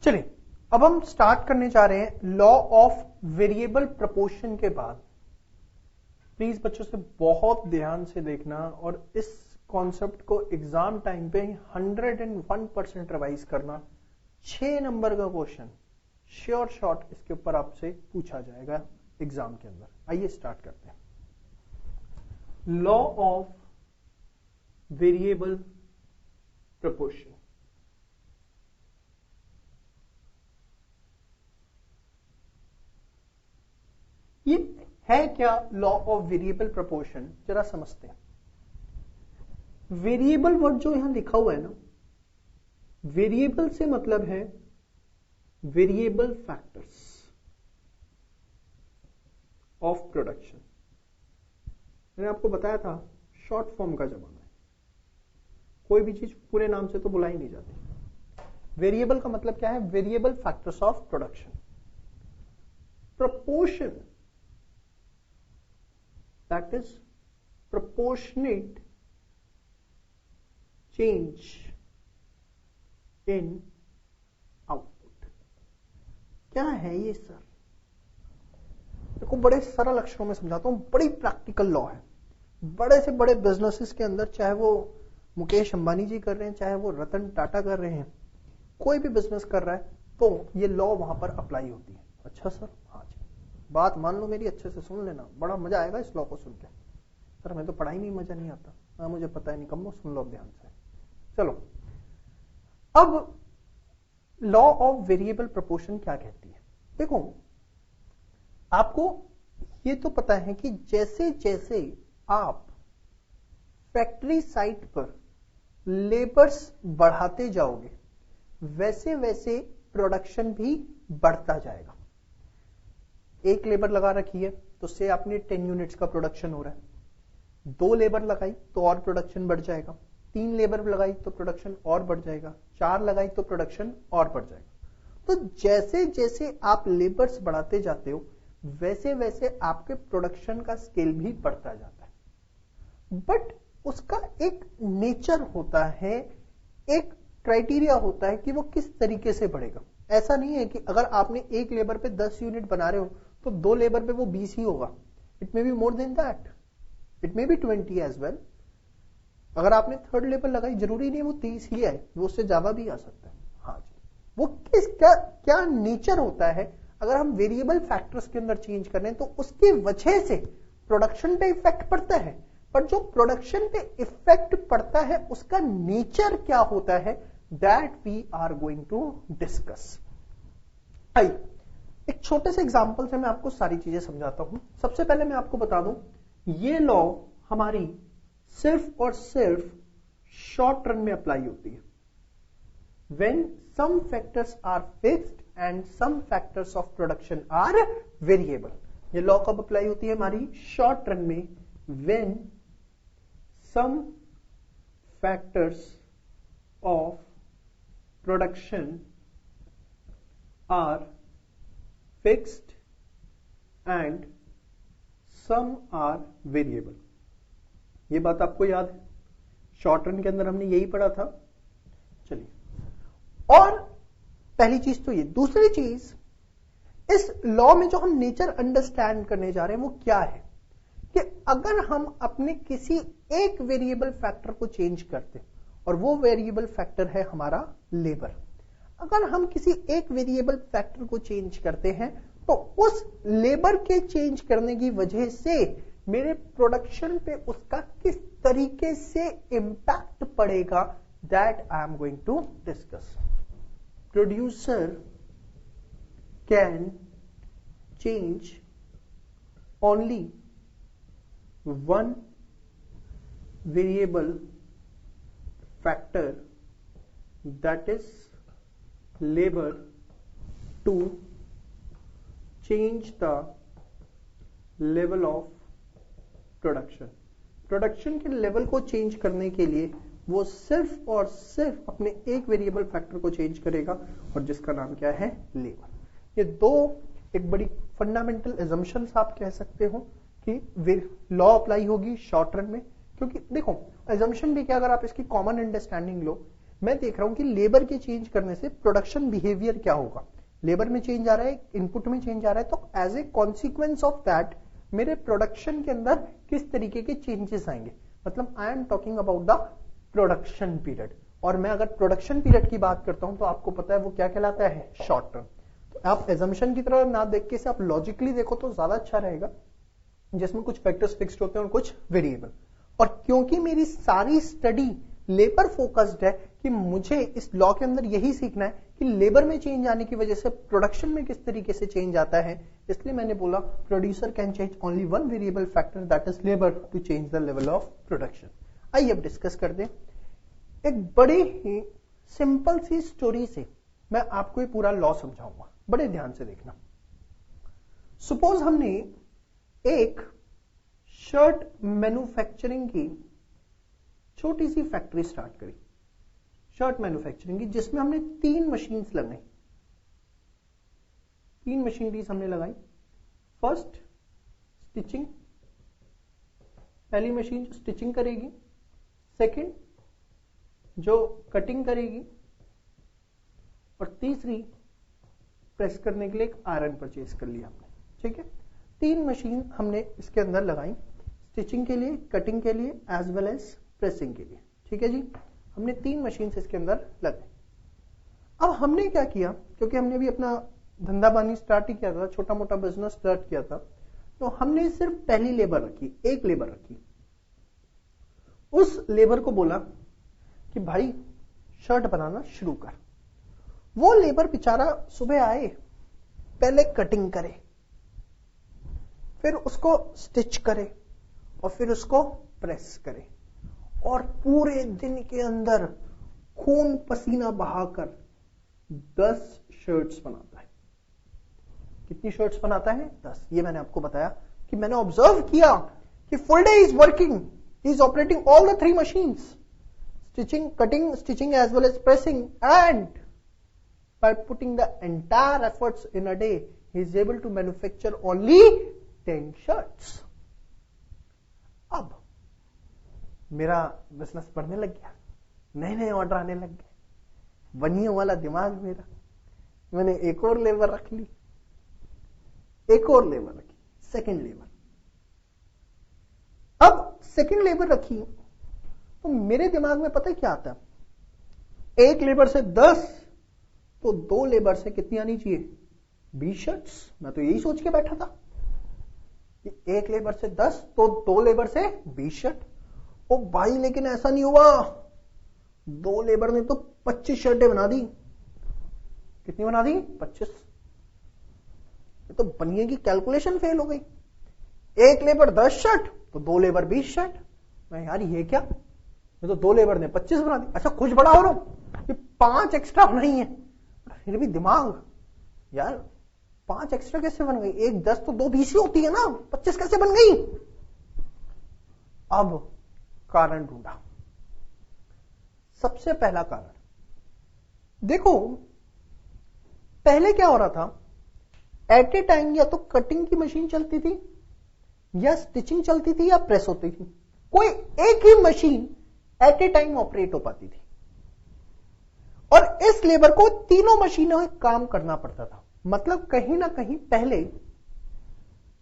चलिए अब हम स्टार्ट करने जा रहे हैं लॉ ऑफ वेरिएबल प्रपोर्शन के बाद। प्लीज बच्चों से बहुत ध्यान से देखना और इस कॉन्सेप्ट को एग्जाम टाइम पे 101% रिवाइज करना। 6 नंबर का क्वेश्चन श्योर शॉट इसके ऊपर आपसे पूछा जाएगा एग्जाम के अंदर। आइए स्टार्ट करते हैं। Law of variable proportion. ये है क्या लॉ ऑफ वेरिएबल प्रपोर्शन, जरा समझते हैं। वेरिएबल वर्ड जो यहां लिखा हुआ है ना, वेरिएबल से मतलब है वेरिएबल फैक्टर्स ऑफ प्रोडक्शन। मैंने आपको बताया था शॉर्ट फॉर्म का जमाना है, कोई भी चीज पूरे नाम से तो बुलाई नहीं जाती। वेरिएबल का मतलब क्या है? Variable factors of production. Proportion that is proportionate change in output। क्या है ये सर? देखो बड़े सरल अक्षरों में समझाता हूं, बड़ी प्रैक्टिकल लॉ है। बड़े से बड़े बिजनेसेस के अंदर, चाहे वो मुकेश अंबानी जी कर रहे हैं, चाहे वो रतन टाटा कर रहे हैं, कोई भी बिजनेस कर रहा है तो ये लॉ वहां पर अप्लाई होती है। अच्छा सर, हाँ जी, बात मान लो मेरी, अच्छे से सुन लेना, बड़ा मजा आएगा इस लॉ को सुन के। सर मैं तो पढ़ाई में मजा नहीं आता। हाँ मुझे पता है, नहीं कम, सुन लो ध्यान से। चलो अब लॉ ऑफ वेरिएबल प्रपोर्शन क्या कहती है? देखो आपको ये तो पता है कि जैसे जैसे आप फैक्ट्री साइट पर लेबर्स बढ़ाते जाओगे वैसे वैसे प्रोडक्शन भी बढ़ता जाएगा। एक लेबर लगा रखी है तो से आपने 10 यूनिट्स का प्रोडक्शन हो रहा है। 2 लेबर लगाई तो और प्रोडक्शन बढ़ जाएगा। 3 लेबर लगाई तो प्रोडक्शन और बढ़ जाएगा। 4 लगाई तो प्रोडक्शन और बढ़ जाएगा। तो जैसे जैसे आप लेबर्स बढ़ाते जाते हो वैसे वैसे आपके प्रोडक्शन का स्केल भी बढ़ता जाता है। बट उसका एक नेचर होता है, एक क्राइटेरिया होता है कि वो किस तरीके से बढ़ेगा। ऐसा नहीं है कि अगर आपने एक लेबर पे 10 यूनिट बना रहे हो तो 2 लेबर पे वो 20 ही होगा। It may be more than that, it may be 20 as well. अगर आपने 3rd लेबर लगाई, जरूरी नहीं है वो 30 ही आए, वो उससे ज्यादा भी आ सकता है। हाँ जी, वो क्या नेचर होता है। अगर हम वेरिएबल फैक्टर्स के अंदर चेंज कर रहे हैं तो उसकी वजह से प्रोडक्शन पे इफेक्ट पड़ता है, पर जो प्रोडक्शन पे इफेक्ट पड़ता है उसका नेचर क्या होता है, that we are going to discuss. आइए एक छोटे से एग्जांपल से मैं आपको सारी चीजें समझाता हूं। सबसे पहले मैं आपको बता दूं, ये लॉ हमारी सिर्फ और सिर्फ शॉर्ट रन में अप्लाई होती है। When some factors are fixed and some factors of production are variable. ये लॉ कब अप्लाई होती है? हमारी शॉर्ट रन में। When some factors of production are fixed and some are variable. ये बात आपको याद है, शॉर्ट रन के अंदर हमने यही पढ़ा था। चलिए, और पहली चीज तो ये। दूसरी चीज, इस लॉ में जो हम नेचर अंडरस्टैंड करने जा रहे हैं वो क्या है कि अगर हम अपने किसी एक वेरिएबल फैक्टर को चेंज करते और वो वेरिएबल फैक्टर है हमारा लेबर, अगर हम किसी एक वेरिएबल फैक्टर को चेंज करते हैं तो उस लेबर के चेंज करने की वजह से मेरे प्रोडक्शन पे उसका किस तरीके से इंपैक्ट पड़ेगा, that I am going to discuss. Producer can change only one variable factor, that is labor, to change the level of production। Production के लेवल को चेंज करने के लिए वो सिर्फ और सिर्फ अपने एक वेरिएबल फैक्टर को चेंज करेगा, और जिसका नाम क्या है? लेबर। ये दो एक बड़ी फंडामेंटल एजम्पशंस आप कह सकते हो कि लॉ अप्लाई होगी शॉर्ट रन में। क्योंकि देखो एजम्पशन भी क्या, अगर आप इसकी कॉमन अंडरस्टैंडिंग लो, मैं देख रहा हूं कि लेबर के चेंज करने से प्रोडक्शन बिहेवियर क्या होगा। लेबर में चेंज आ रहा है, इनपुट में चेंज आ रहा है, तो as a consequence of that मेरे प्रोडक्शन के अंदर किस तरीके के चेंजेस आएंगे। मतलब I am talking about the production period. और मैं अगर प्रोडक्शन पीरियड की बात करता हूं तो आपको पता है वो क्या कहलाता है, शॉर्ट टर्म। तो आप एजम्पशन की तरह ना देख के से आप लॉजिकली देखो तो ज्यादा अच्छा रहेगा, जिसमें कुछ फैक्टर्स फिक्स्ड होते हैं और कुछ वेरिएबल। और क्योंकि मेरी सारी स्टडी लेबर फोकस्ड है कि मुझे इस लॉ के अंदर यही सीखना है कि लेबर में चेंज आने की वजह से प्रोडक्शन में किस तरीके से चेंज आता है, इसलिए मैंने बोला producer can change only one variable factor that is labour to change the level of production. आइए अब डिस्कस कर दें। एक बड़ी ही सिंपल सी स्टोरी से मैं आपको ये पूरा लॉ समझाऊंगा, बड़े ध्यान से देखना। सपोज हमने एक शर्ट मैन्युफैक्चरिंग की छोटी सी फैक्ट्री स्टार्ट करी, शर्ट मैन्युफैक्चरिंग की, जिसमें हमने 3 मशीन्स लगाई, 3 मशीनरीज हमने लगाई। फर्स्ट स्टिचिंग, पहली मशीन जो स्टिचिंग करेगी, सेकंड जो कटिंग करेगी, और तीसरी प्रेस करने के लिए एक आयरन परचेज कर लिया हमने। ठीक है, 3 मशीन हमने इसके अंदर लगाई, स्टिचिंग के लिए, कटिंग के लिए, एज वेल एज प्रेसिंग के लिए। ठीक है जी, हमने 3 मशीन इसके अंदर लगाई। अब हमने क्या किया, क्योंकि हमने भी अपना धंधा पानी स्टार्ट ही किया था, छोटा मोटा बिजनेस स्टार्ट किया था, तो हमने सिर्फ पहली लेबर रखी, एक लेबर रखी। उस लेबर को बोला कि भाई शर्ट बनाना शुरू कर। वो लेबर बेचारा सुबह आए, पहले कटिंग करे, फिर उसको स्टिच करे, और फिर उसको प्रेस करे, और पूरे दिन के अंदर खून पसीना बहाकर 10 शर्ट्स बनाता है। कितनी शर्ट्स बनाता है? 10। ये मैंने आपको बताया कि मैंने ऑब्जर्व किया कि full day is working, is operating all the 3 machines, stitching, cutting, stitching as well as pressing, and by putting the entire efforts in a day he is able to manufacture only 10 shirts. अब मेरा business बढ़ने लग गया, नए नए order आने लग गए, बनियों वाला दिमाग मेरा, मैंने एक और लेबर रख ली, एक और लेबर रखी, सेकंड लेबर। अब सेकंड लेबर रखी तो मेरे दिमाग में पता है क्या आता है, एक लेबर से 10 तो 2 लेबर से कितनी आनी चाहिए? 20 शर्ट्स। मैं तो यही सोच के बैठा था कि एक लेबर से 10 तो 2 लेबर से 20 शर्ट। ओ भाई, लेकिन ऐसा नहीं हुआ, 2 लेबर ने तो 25 शर्टें बना दी। कितनी बना दी? 25। ये तो बनिए की कैलकुलेशन फेल हो गई। एक लेबर 10 शर्ट तो 2 लेबर 20 शर्ट। मैं यार ये क्या, ये तो 2 लेबर ने 25 बना दी। अच्छा कुछ बड़ा हो रहा हूं, 5 एक्स्ट्रा नहीं है, फिर भी दिमाग यार 5 एक्स्ट्रा कैसे बन गई? एक 10 तो 2 20 ही होती है ना, 25 कैसे बन गई? अब कारण ढूंढा। सबसे पहला कारण, देखो पहले क्या हो रहा था, एट ए टाइम या तो कटिंग की मशीन चलती थी, या स्टिचिंग चलती थी, या प्रेस होती थी। कोई एक ही machine at a time operate हो पाती थी, और इस लेबर को तीनों मशीनों में काम करना पड़ता था। मतलब कहीं ना कहीं पहले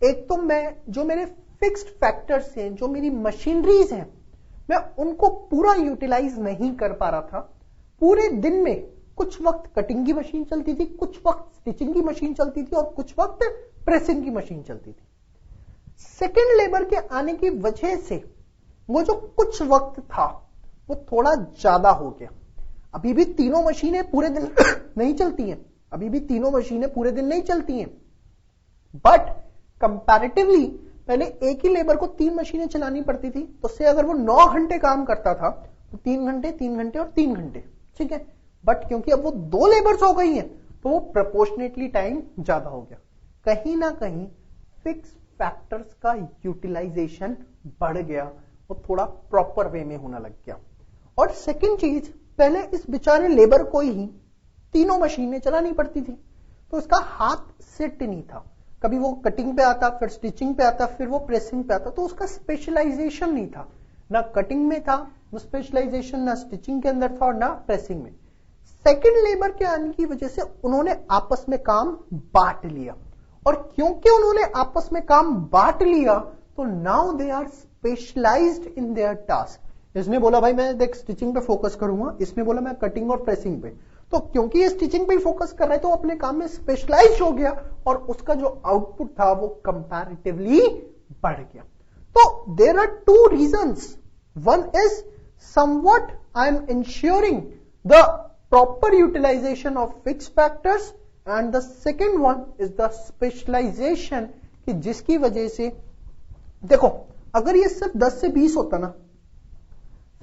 एक तो मैं जो मेरे फिक्स्ड फैक्टर्स हैं, जो मेरी मशीनरीज हैं, मैं उनको पूरा यूटिलाइज नहीं कर पा रहा था। पूरे दिन में कुछ वक्त कटिंग की मशीन चलती थी, कुछ वक्त स्टिचिंग की मशीन चलती थी, और कुछ वक्त प्रेसिंग की मशीन चलती थी। सेकेंड लेबर के आने की वजह से वो जो कुछ वक्त था वो थोड़ा ज्यादा हो गया। अभी भी तीनों मशीनें पूरे दिन नहीं चलती हैं, अभी भी तीनों मशीनें पूरे दिन नहीं चलती हैं, बट कंपैरेटिवली पहले एक ही लेबर को 3 मशीनें चलानी पड़ती थी, तो से अगर वो 9 घंटे काम करता था तो 3 घंटे, 3 घंटे और 3 घंटे, ठीक है। बट क्योंकि अब वो 2 लेबर्स हो गई हैं तो वो प्रोपोर्शनेटली टाइम ज्यादा हो गया। कहीं ना कहीं फिक्स फैक्टर्स का यूटिलाइजेशन बढ़ गया, वो थोड़ा प्रॉपर वे में होना लग गया। और सेकंड चीज, पहले इस बेचारे लेबर को ही तीनों मशीनें चलानी पड़ती थी, तो उसका हाथ सेट नहीं था। कभी वो कटिंग पे आता, फिर स्टिचिंग पे आता, फिर वो प्रेसिंग पे आता, तो उसका स्पेशलाइजेशन नहीं था, ना कटिंग में था, न स्पेशलाइजेशन ना स्टिचिंग के अंदर था और ना प्रेसिंग में। सेकंड लेबर के आने की वजह से उन्होंने आपस में काम बांट लिया, और क्योंकि उन्होंने आपस में काम बांट लिया तो now they are specialised in their task. इसने बोला भाई मैं देख स्टिचिंग पे फोकस करूंगा, इसने बोला मैं कटिंग और प्रेसिंग पे। तो क्योंकि ये स्टिचिंग पे फोकस कर रहा है तो अपने काम में स्पेशलाइज हो गया और उसका जो आउटपुट था वो कंपैरेटिवली बढ़ गया। तो there are two reasons, one is something I am ensuring the proper utilisation of fix factors, and the second one is the specialisation, कि जिसकी वजह से देखो अगर ये सिर्फ 10 से 20 होता ना,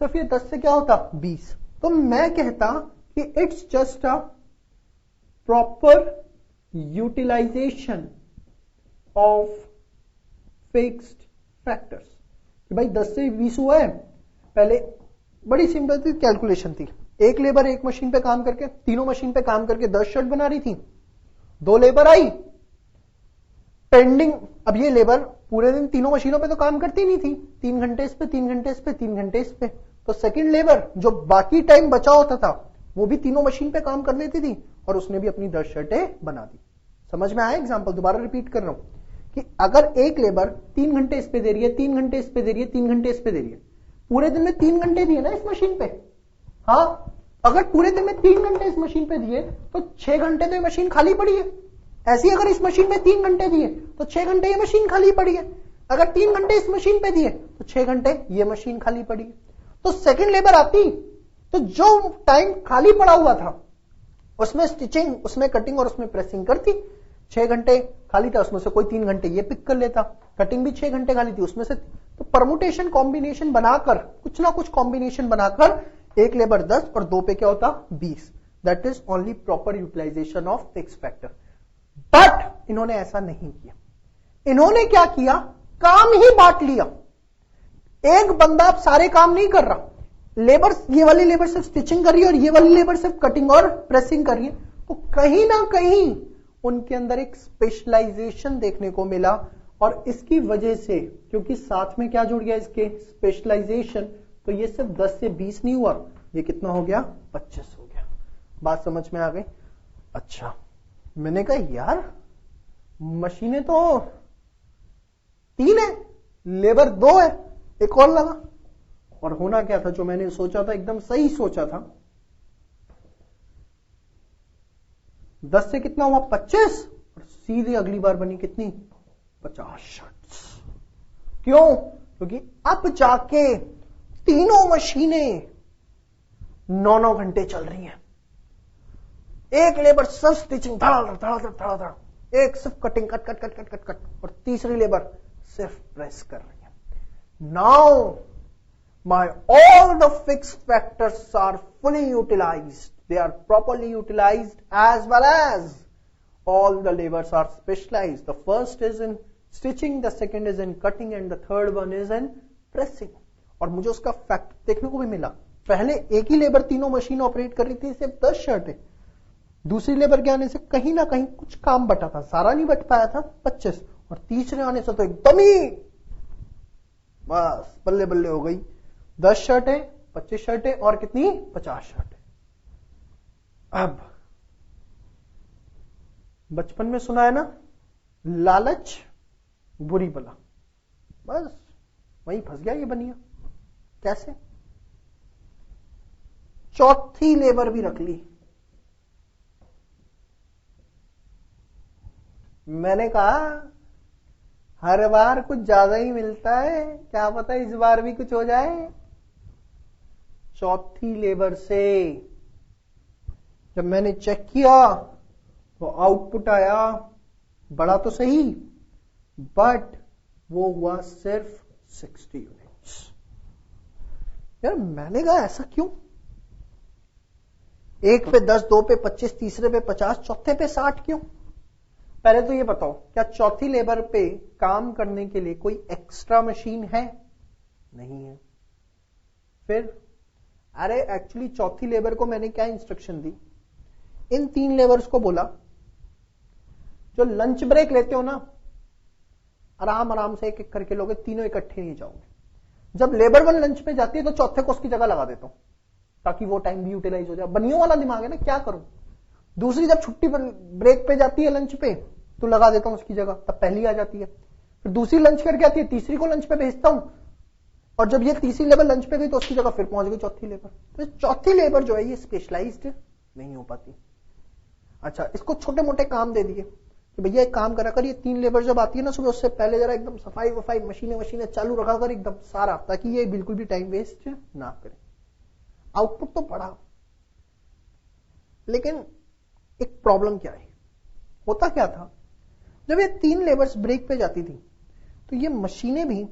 सिर्फ ये 10 से क्या होता 20, तो मैं कहता कि it's just a proper utilisation of fixed factors. कि भाई 10 से 20 हुआ है, पहले बड़ी सिंपल सी कैलकुलेशन थी, एक लेबर एक मशीन पे काम करके, तीनों मशीन पे काम करके 10 शर्ट बना रही थी, 2 लेबर आई पेंडिंग। अब ये लेबर पूरे दिन तीनों मशीनों पे तो काम करती नहीं थी, 3 घंटे इस पे, 3 घंटे इस पे, 3 घंटे इस पे, तो सेकंड लेबर जो बाकी टाइम बचा होता था वो भी तीनों मशीन पे काम कर लेती थी और उसने भी अपनी 10 शर्टें बना दी। समझ में आया एग्जांपल? दोबारा रिपीट कर रहा हूं कि अगर एक लेबर 3 घंटे इस पे दे रही है, 3 घंटे इस पे दे रही है, 3 घंटे इस पे दे रही है, पूरे दिन में 3 घंटे दिए ना इस मशीन पे, हाँ, अगर पूरे दिन में 3 घंटे इस मशीन पे दिए तो 6 घंटे तो ये मशीन खाली पड़ी है। ऐसी अगर इस मशीन में 3 घंटे दिए तो 6 घंटे ये मशीन खाली पड़ी है। अगर 3 घंटे इस मशीन पे दिए तो 6 घंटे ये मशीन खाली पड़ी है। तो सेकंड लेबर आती तो जो टाइम खाली पड़ा हुआ था उसमें स्टिचिंग, उसमें कटिंग और उसमें प्रेसिंग करती। 6 घंटे खाली था, उसमें से कोई 3 घंटे ये पिक कर लेता, कटिंग भी 6 घंटे खाली थी उसमें से, तो परमुटेशन कॉम्बिनेशन बनाकर, कुछ ना कुछ कॉम्बिनेशन बनाकर एक लेबर 10 और 2 पे क्या होता 20। That is only proper utilisation of fix factor. But इन्होंने ऐसा नहीं किया। इन्होंने क्या किया, काम ही बांट लिया। एक बंदा अब सारे काम नहीं कर रहा, लेबर, ये वाली लेबर सिर्फ स्टिचिंग कर रही है और ये वाली लेबर सिर्फ कटिंग और प्रेसिंग कर रही है, तो कहीं ना कहीं उनके अंदर एक स्पेशलाइजेशन देखने को मिला। और इसकी वजह से, क्योंकि साथ में क्या जुड़ गया इसके, स्पेशलाइजेशन, तो ये सिर्फ 10 से 20 नहीं हुआ, ये कितना हो गया 25 हो गया। बात समझ में आ गई? अच्छा, मैंने कहा यार मशीनें तो 3 है, लेबर 2 है, एक और लगा। और होना क्या था, जो मैंने सोचा था एकदम सही सोचा था, 10 से कितना हुआ 25, और सीधे अगली बार बनी कितनी 50 शर्ट्स। क्यों? क्योंकि अब जाके तीनों मशीनें 9-9 घंटे चल रही हैं। एक लेबर सिर्फ स्टिचिंग धड़ा, एक सिर्फ cutting cut cut cut cut cut cut, और तीसरी लेबर सिर्फ प्रेस कर रही है। Now my all the fixed factors are fully utilized, they are properly utilized, as well as all the labors are specialized. The first is in stitching, the second is in cutting, and the third one is in pressing. और मुझे उसका fact देखने को भी मिला, पहले एक ही labour तीनों मशीन ऑपरेट कर रही थी, सिर्फ 10 शर्टें। दूसरी लेबर के आने से कहीं ना कहीं कुछ काम बटा था, सारा नहीं बट पाया था 25, और तीसरे आने से तो एकदम ही बस बल्ले बल्ले हो गई, 10 शर्टें, 25 शर्टें और कितनी 50 शर्टें। अब बचपन में सुना है ना, लालच बुरी बला, बस वहीं फंस गया ये बनिया। कैसे? चौथी लेबर भी रख ली। मैंने कहा हर बार कुछ ज्यादा ही मिलता है, क्या पता इस बार भी कुछ हो जाए। चौथी लेबर से जब मैंने चेक किया तो आउटपुट आया, बड़ा तो सही, बट वो हुआ सिर्फ 60 यूनिट्स। यार मैंने कहा ऐसा क्यों? एक पे 10, 2 पे 25, तीसरे पे 50, चौथे पे 60 क्यों? पहले तो ये बताओ, क्या चौथी लेबर पे काम करने के लिए कोई एक्स्ट्रा मशीन है? नहीं है। फिर अरे एक्चुअली चौथी लेबर को मैंने क्या इंस्ट्रक्शन दी, इन 3 लेबर्स को बोला जो लंच ब्रेक लेते हो ना, आराम आराम से एक एक करके लोगे, तीनों इकट्ठे नहीं जाओगे। जब लेबर 1 लंच पे जाती है तो चौथे को उसकी जगह लगा देता हूं ताकि वो टाइम भी यूटिलाइज हो जाए। बनियों वाला दिमाग है ना, क्या करूं। दूसरी जब छुट्टी ब्रेक पे जाती है लंच पे तो लगा देता हूं उसकी जगह, तब पहली आ जाती है। फिर दूसरी लंच करके आती है, तीसरी को लंच पे भेजता हूं, और जब ये तीसरी लेबर लंच पे गई तो उसकी जगह फिर पहुंच गई चौथी लेबर। तो चौथी लेबर जो है ये स्पेशलाइज्ड नहीं हो पाती। अच्छा, इसको छोटे मोटे काम दे दिए कि भैया एक काम करा कर, ये 3 लेबर जब आती है ना सुबह, उससे पहले जरा एकदम सफाई वफाई मशीनें चालू रखा कर एकदम सारा, ताकि ये बिल्कुल भी टाइम वेस्ट ना करे। आउटपुट तो बढ़ा, लेकिन एक प्रॉब्लम क्या है, होता क्या था, जब ये 3 लेबर्स ब्रेक पे जाती थी तो ये मशीनें भी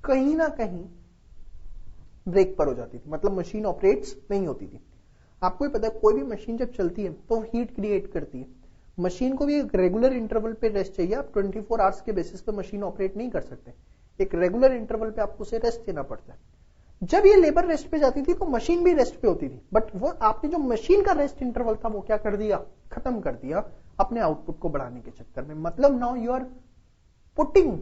कहीं ना कहीं ब्रेक पर हो जाती थी, मतलब मशीन ऑपरेट्स नहीं होती थी। आपको ही पता है कोई भी मशीन जब चलती है तो हीट क्रिएट करती है। मशीन को भी एक रेगुलर इंटरवल पे रेस्ट चाहिए। आप 24 आवर्स के बेसिस पे मशीन ऑपरेट नहीं कर सकते, एक रेगुलर इंटरवल पे आपको उसे रेस्ट देना पड़ता है। जब ये लेबर रेस्ट पे जाती थी तो मशीन भी रेस्ट पे होती थी, बट वो आपने जो मशीन का रेस्ट इंटरवल था वो क्या कर दिया, खत्म कर दिया अपने आउटपुट को बढ़ाने के चक्कर में। मतलब now you are putting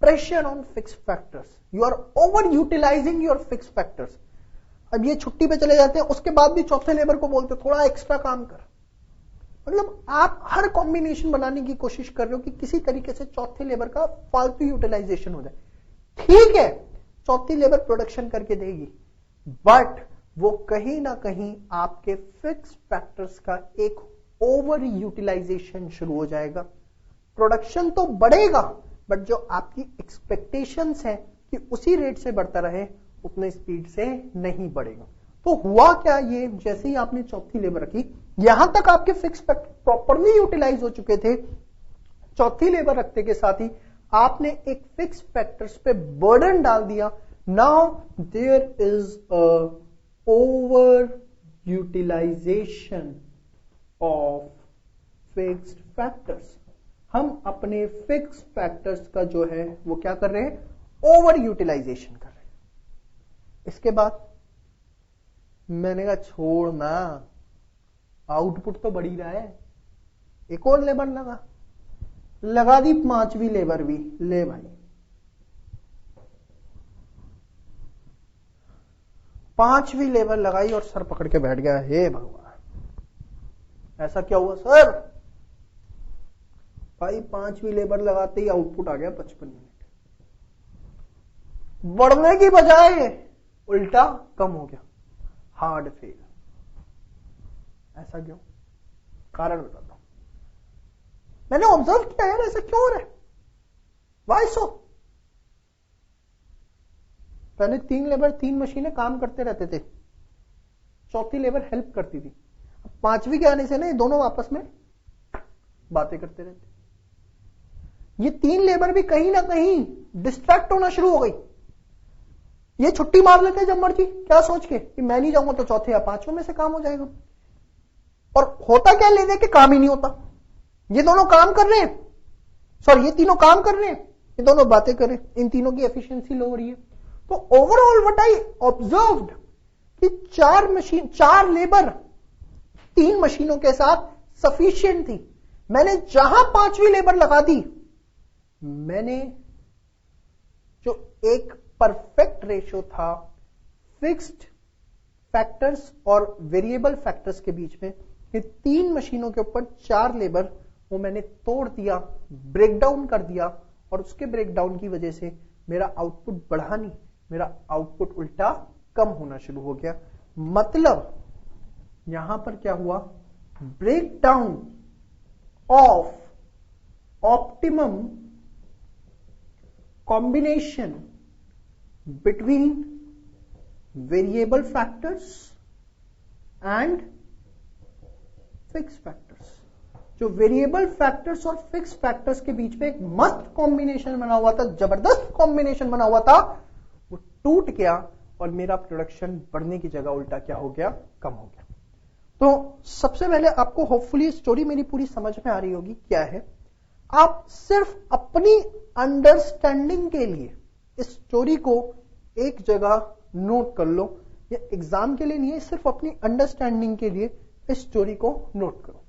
pressure on fixed factors, you are over utilising your fixed factors. अब ये छुट्टी पे चले जाते हैं, उसके बाद भी चौथे लेबर को बोलते थोड़ा एक्स्ट्रा काम कर। मतलब आप हर कॉम्बिनेशन बनाने की कोशिश कर रहे हो कि किसी तरीके से चौथे लेबर का फालतू यूटिलाइजेशन हो जाए। ठीक है, चौथी लेबर प्रोडक्शन करके देगी, बट वो कहीं ना कहीं आपके फिक्स्ड फैक्टर्स का एक ओवर यूटिलाइजेशन शुरू हो जाएगा। प्रोडक्शन तो बढ़ेगा, बट जो आपकी एक्सपेक्टेशंस है कि उसी रेट से बढ़ता रहे, उतने स्पीड से नहीं बढ़ेगा। तो हुआ क्या, ये जैसे ही आपने चौथी लेबर रखी, यहां तक आपके फिक्स फैक्टर प्रॉपर्ली यूटिलाइज हो चुके थे, चौथी लेबर रखते के साथ ही आपने एक फिक्स फैक्टर्स पे बर्डन डाल दिया। Now there is a over utilisation of fixed factors. हम अपने फिक्स फैक्टर्स का जो है वो क्या कर रहे हैं, ओवर यूटिलाइजेशन कर रहे हैं। इसके बाद मैंने कहा छोड़ना, आउटपुट तो बढ़ ही रहा है, एक और लेबर लगा दी 5वीं लेबर भी। ले भाई 5वीं लेबर लगाई और सर पकड़ के बैठ गया, हे भगवान ऐसा क्या हुआ सर। भाई 5वीं लेबर लगाते ही आउटपुट आ गया 55 यूनिट, बढ़ने की बजाय उल्टा कम हो गया, हार्ड फेल। ऐसा क्यों, कारण बताता हूं। मैंने ऑब्जर्व किया यार ऐसा क्यों हो रहा है, वाई सो। पहले 3 लेबर 3 मशीनें काम करते रहते थे, चौथी लेबर हेल्प करती थी। 5वीं के आने से ना ये दोनों आपस में बातें करते रहते। ये 3 लेबर भी कहीं ना कहीं डिस्ट्रैक्ट होना शुरू हो गई। ये छुट्टी मार लेते जब मर्जी, क्या सोच के कि मैं नहीं जाऊंगा तो चौथे या 5वें में से काम हो जाएगा। और होता क्या, ले दे के काम ही नहीं होता। ये दोनों काम कर रहे हैं, सॉरी ये तीनों काम कर रहे हैं, ये दोनों बातें कर रहे हैं, इन तीनों की एफिशिएंसी लो हो रही है। तो ओवरऑल व्हाट आई ऑब्जर्व्ड कि 4 लेबर 3 मशीनों के साथ सफिशिएंट थी। मैंने जहां 5वीं लेबर लगा दी, मैंने जो एक परफेक्ट रेशियो था फिक्स्ड फैक्टर्स और वेरिएबल फैक्टर्स के बीच में, ये 3 मशीनों के ऊपर 4 लेबर, वो मैंने तोड़ दिया, ब्रेकडाउन कर दिया। और उसके ब्रेकडाउन की वजह से मेरा आउटपुट बढ़ा नहीं, मेरा आउटपुट उल्टा कम होना शुरू हो गया। मतलब यहां पर क्या हुआ, breakdown of optimum combination between variable factors and fix factors. जो वेरिएबल फैक्टर्स और फिक्स फैक्टर्स के बीच में एक मस्त कॉम्बिनेशन बना हुआ था, जबरदस्त कॉम्बिनेशन बना हुआ था, वो टूट गया और मेरा प्रोडक्शन बढ़ने की जगह उल्टा क्या हो गया, कम हो गया। तो सबसे पहले आपको होपफुली स्टोरी मेरी पूरी समझ में आ रही होगी क्या है। आप सिर्फ अपनी अंडरस्टैंडिंग के लिए इस स्टोरी को एक जगह नोट कर लो। ये एग्जाम के लिए नहीं है, सिर्फ अपनी अंडरस्टैंडिंग के लिए इस स्टोरी को नोट करो।